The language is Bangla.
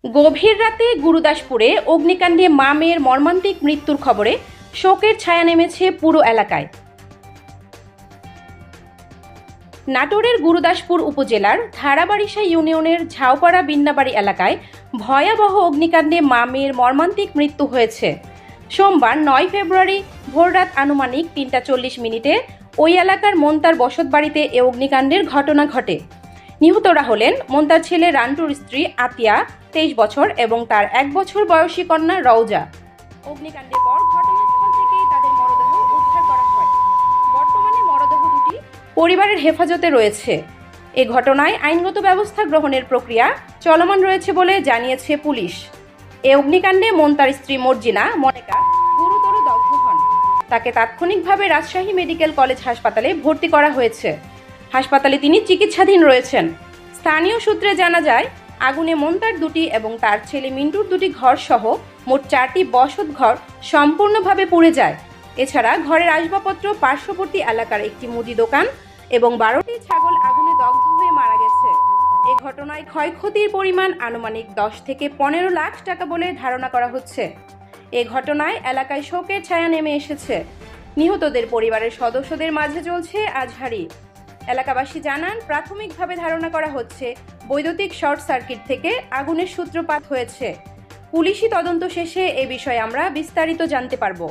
গভীর রাতে গুরুদাসপুরে অগ্নিকাণ্ডে মা মেয়ের মর্মান্তিক মৃত্যুর খবরে শোকের ছায়া নেমেছে পুরো এলাকায়। নাটোরের গুরুদাসপুর উপজেলার ধারাবাড়িশা ইউনিয়নের ঝাউপাড়া বিন্নাবাড়ি এলাকায় ভয়াবহ অগ্নিকাণ্ডে মা মেয়ের মর্মান্তিক মৃত্যু হয়েছে। সোমবার ৯ ফেব্রুয়ারি ভোররাত আনুমানিক ৩টা ৪০ মিনিটে ওই এলাকার মন্তার বসতবাড়িতে এ অগ্নিকাণ্ডের ঘটনা ঘটে। নিহতরা হলেন মন্তার ছেলে রান্টুর স্ত্রী আতিয়া ২৩ বছর এবং তার ১ বছর বয়সী কন্যা রওজা। অগ্নিকাণ্ডের পর ঘটনাস্থল থেকে তাদের মরদেহ উদ্ধার করা হয়। বর্তমানে মরদেহ দুটি পরিবারের হেফাজতে রয়েছে। এ ঘটনায় আইনগত ব্যবস্থা গ্রহণের প্রক্রিয়া চলমান রয়েছে বলে জানিয়েছে পুলিশ। এ অগ্নিকাণ্ডে মন্তার স্ত্রী মর্জিনা মনিকা গুরুতর দগ্ধ হন। তাকে তাৎক্ষণিকভাবে রাজশাহী মেডিকেল কলেজ হাসপাতালে ভর্তি করা হয়েছে। হাসপাতালে তিনি চিকিৎসাধীন রয়েছেন। স্থানীয় সূত্রে জানা যায়, আগুনে মন্তার দুটি এবং তার ছেলে মিন্টুর দুটি ঘর সহ মোট 4টি বসত ঘর সম্পূর্ণভাবে পুড়ে যায়। এছাড়া ঘরের আসবাবপত্র, পার্শ্ববর্তী এলাকার একটি মুদি দোকান এবং 12টি ছাগল আগুনে দগ্ধ হয়ে মারা গেছে। এ ঘটনায় ক্ষয়ক্ষতির পরিমাণ আনুমানিক 10 থেকে 15 লাখ টাকা বলে ধারণা করা হচ্ছে। এ ঘটনায় এলাকায় শোকের ছায়া নেমে এসেছে। নিহতদের পরিবারের সদস্যদের মাঝে চলছে আজহারি। এলাকাবাসী জানান, প্রাথমিকভাবে ধারণা করা হচ্ছে বৈদ্যুতিক শর্ট সার্কিট থেকে আগুনের সূত্রপাত হয়েছে। পুলিশি তদন্ত শেষে এ বিষয়ে আমরা বিস্তারিত জানতে পারব।